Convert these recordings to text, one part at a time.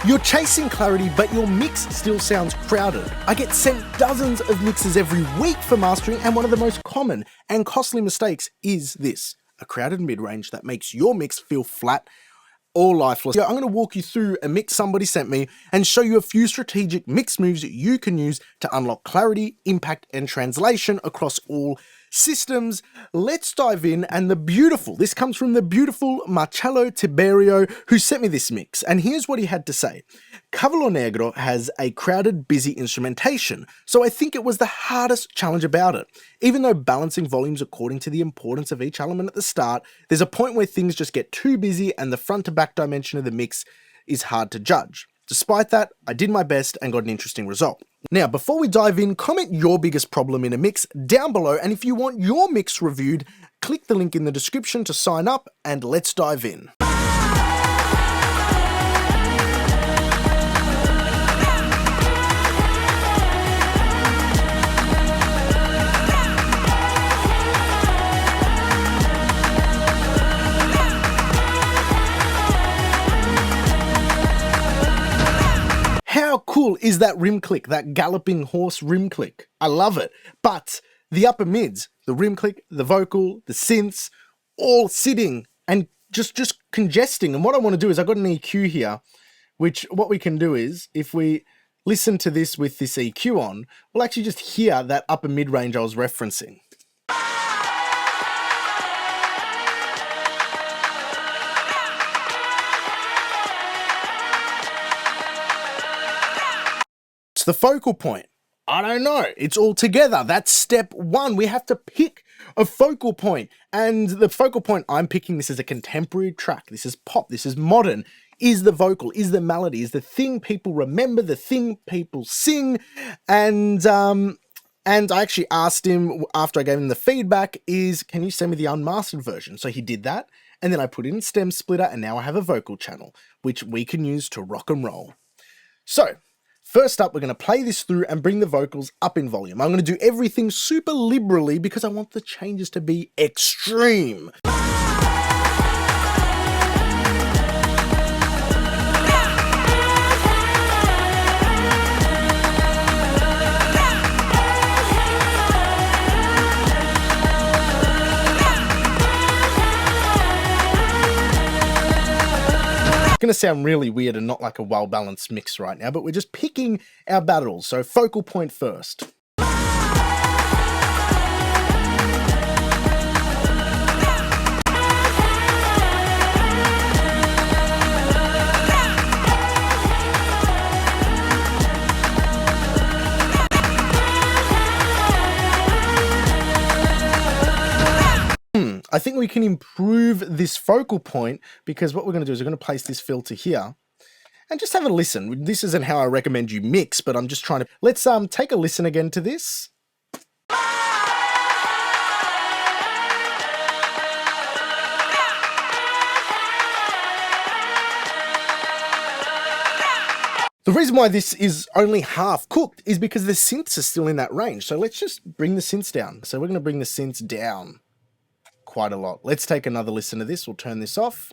You're chasing clarity, but your mix still sounds crowded. I get sent dozens of mixes every week for mastering, and one of the most common and costly mistakes is this: a crowded mid-range that makes your mix feel flat or lifeless. I'm going to walk you through a mix somebody sent me and show you a few strategic mix moves that you can use to unlock clarity, impact, and translation across all systems. Let's dive in. And this comes from the beautiful Marcello Tiberio, who sent me this mix. And here's what he had to say. Cavallo Negro has a crowded, busy instrumentation, so I think it was the hardest challenge about it. Even though balancing volumes according to the importance of each element at the start, there's a point where things just get too busy and the front to back dimension of the mix is hard to judge. Despite that, I did my best and got an interesting result. Now, before we dive in, comment your biggest problem in a mix down below, and if you want your mix reviewed, click the link in the description to sign up, and let's dive in. How cool is that rim click, that galloping horse rim click? I love it. But the upper mids, the rim click, the vocal, the synths, all sitting and just congesting. And what I want to do is I've got an EQ here, which what we can do is if we listen to this with this EQ on, we'll actually just hear that upper mid range I was referencing. The focal point, I don't know, it's all together. That's step one. We have to pick a focal point, and the focal point I'm picking, this is a contemporary track, this is pop, this is modern, is the vocal, is the melody, is the thing people remember, the thing people sing. And I actually asked him after I gave him the feedback can you send me the unmastered version? So he did that, and then I put in stem splitter, and now I have a vocal channel which we can use to rock and roll. So first up, we're going to play this through and bring the vocals up in volume. I'm going to do everything super liberally because I want the changes to be extreme. Going to sound really weird and not like a well-balanced mix right now, but we're just picking our battles. So focal point first. I think we can improve this focal point because what we're going to do is we're going to place this filter here and just have a listen. This isn't how I recommend you mix, but I'm just trying to... Let's take a listen again to this. The reason why this is only half cooked is because the synths are still in that range. So let's just bring the synths down. So we're going to bring the synths down quite a lot. Let's take another listen to this. We'll turn this off.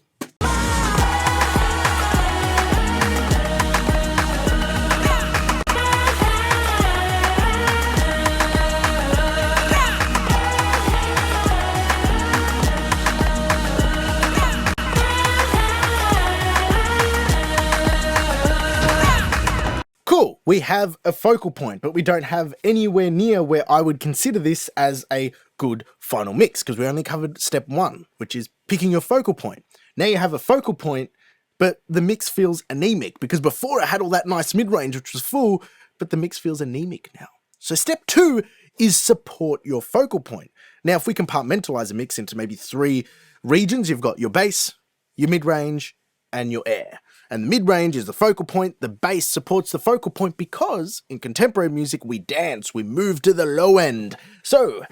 Cool, we have a focal point, but we don't have anywhere near where I would consider this as a good final mix, because we only covered step one, which is picking your focal point. Now you have a focal point, but the mix feels anemic, because before it had all that nice mid-range, which was full, but the mix feels anemic now. So step two is support your focal point. Now, if we compartmentalize a mix into maybe 3 regions, you've got your bass, your mid-range, and your air. And the mid-range is the focal point, the bass supports the focal point because in contemporary music we dance, we move to the low end. So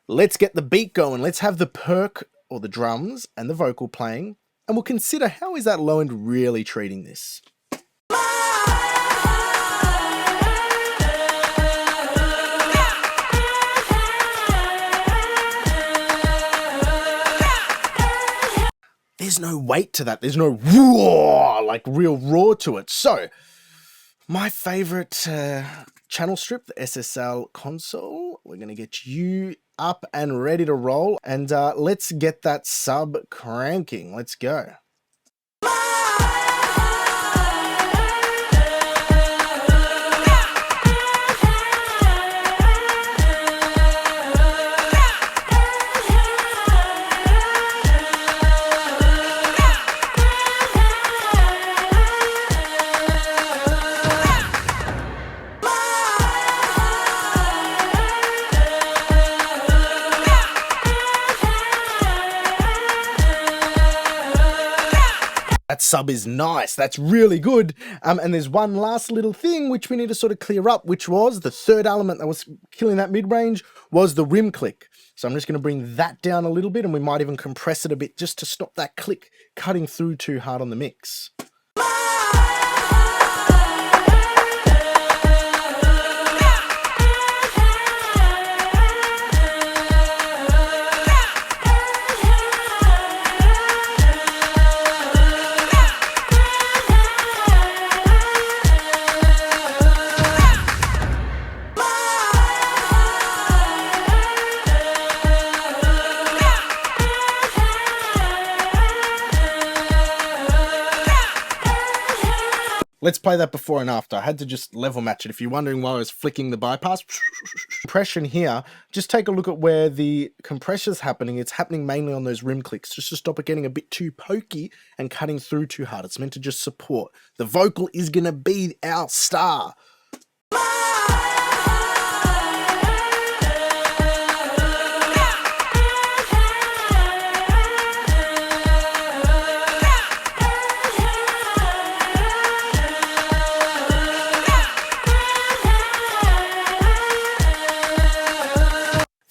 let's get the beat going, let's have the perk or the drums and the vocal playing, and we'll consider how is that low end really treating this. there's no weight to that. There's no roar, like real roar to it. So my favorite channel strip, the SSL console, we're going to get you up and ready to roll, and let's get that sub cranking. Let's go. That sub is nice. That's really good. And there's one last little thing which we need to sort of clear up, which was the third element that was killing that mid-range was the rim click. So I'm just going to bring that down a little bit, and we might even compress it a bit just to stop that click cutting through too hard on the mix. Let's play that before and after. I had to just level match it. If you're wondering why I was flicking the bypass, compression here, just take a look at where the compression's happening. It's happening mainly on those rim clicks, just to stop it getting a bit too pokey and cutting through too hard. It's meant to just support. The vocal is going to be our star.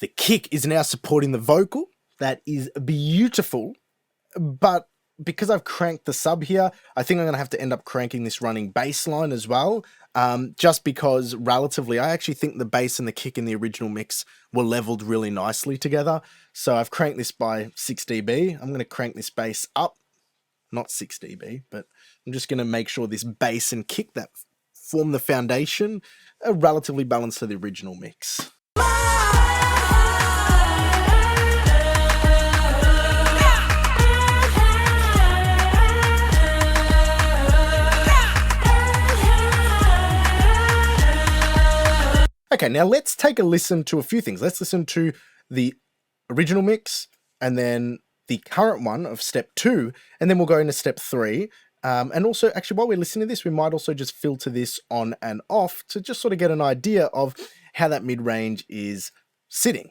The kick is now supporting the vocal. That is beautiful. But because I've cranked the sub here, I think I'm going to have to end up cranking this running bass line as well. Just because relatively, I actually think the bass and the kick in the original mix were leveled really nicely together. So I've cranked this by 6 dB. I'm going to crank this bass up. Not 6 dB, but I'm just going to make sure this bass and kick that form the foundation are relatively balanced to the original mix. Okay, now let's take a listen to a few things. Let's listen to the original mix and then the current one of step 2, and then we'll go into step 3. And also, actually, while we're listening to this, we might also just filter this on and off to just sort of get an idea of how that mid-range is sitting.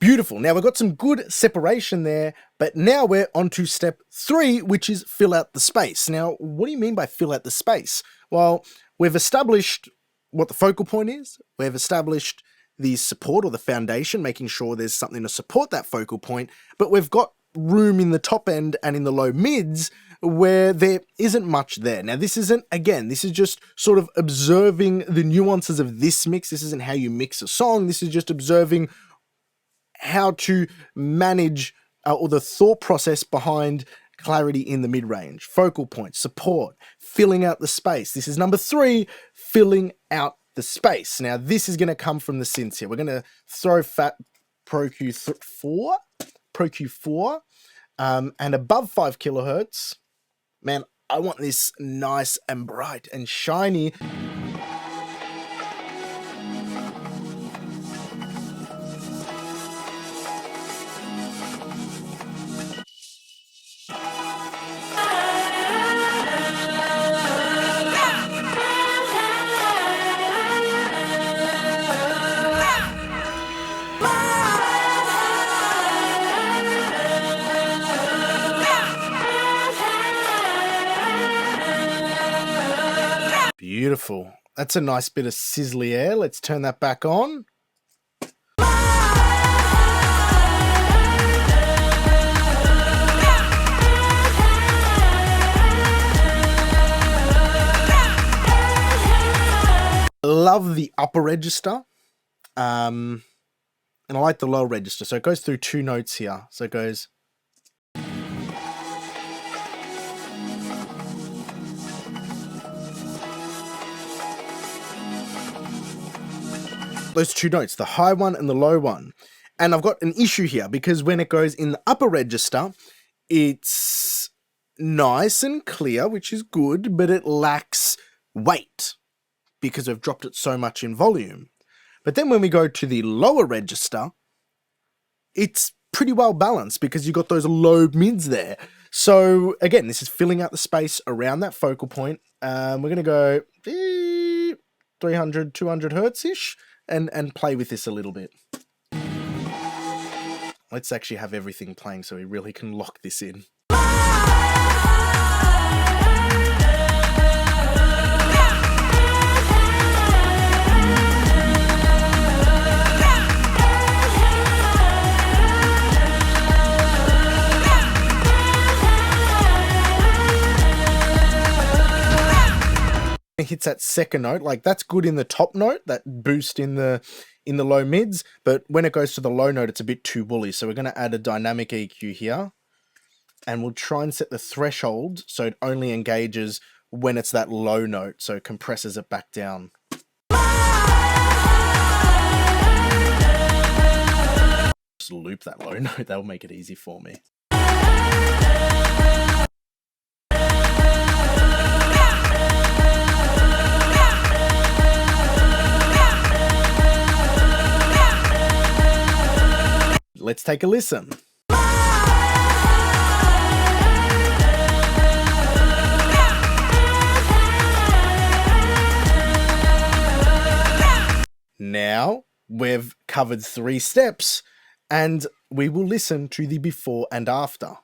Beautiful. Now we've got some good separation there, but now we're on to step 3, which is fill out the space. Now, what do you mean by fill out the space? Well, we've established what the focal point is. We've established the support or the foundation, making sure there's something to support that focal point, but we've got room in the top end and in the low mids where there isn't much there. Now, this isn't, again, this is just sort of observing the nuances of this mix. This isn't how you mix a song. This is just observing how to manage or the thought process behind clarity in the mid-range, focal point, support, filling out the space. This is number 3, filling out the space. Now, this is going to come from the synths here. We're going to throw Fat Pro Q4, and above 5 kilohertz. Man, I want this nice and bright and shiny. Beautiful. That's a nice bit of sizzly air. Let's turn that back on. Love the upper register. And I like the lower register. So it goes through 2 notes here. So it goes. Those 2 notes, the high one and the low one. And I've got an issue here because when it goes in the upper register, it's nice and clear, which is good, but it lacks weight because we've dropped it so much in volume. But then when we go to the lower register, it's pretty well balanced because you've got those low mids there. So again, this is filling out the space around that focal point. We're going to go 300, 200 hertz-ish and play with this a little bit. Let's actually have everything playing so we really can lock this in. It hits that second note, like that's good in the top note, that boost in the low mids, but when it goes to the low note, it's a bit too woolly. So we're going to add a dynamic EQ here, and we'll try and set the threshold so it only engages when it's that low note, so it compresses it back down. Just loop that low note, that'll make it easy for me. Let's take a listen. Now we've covered 3 steps and we will listen to the before and after.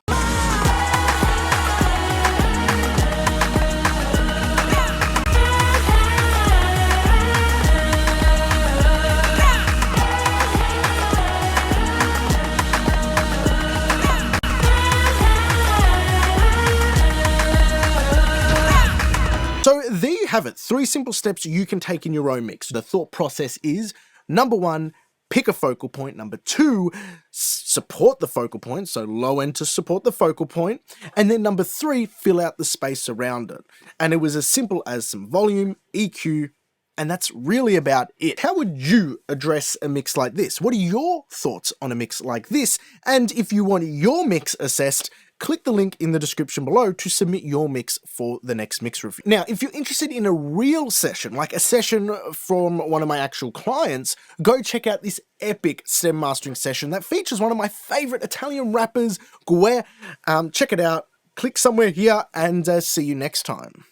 So there you have it, 3 simple steps you can take in your own mix. The thought process is, number 1, pick a focal point. Number 2, support the focal point, so low end to support the focal point. And then number 3, fill out the space around it. And it was as simple as some volume, EQ, and that's really about it. How would you address a mix like this? What are your thoughts on a mix like this? And if you want your mix assessed, click the link in the description below to submit your mix for the next mix review. Now, if you're interested in a real session, like a session from one of my actual clients, go check out this epic stem mastering session that features one of my favorite Italian rappers, Gue. Check it out, click somewhere here, and see you next time.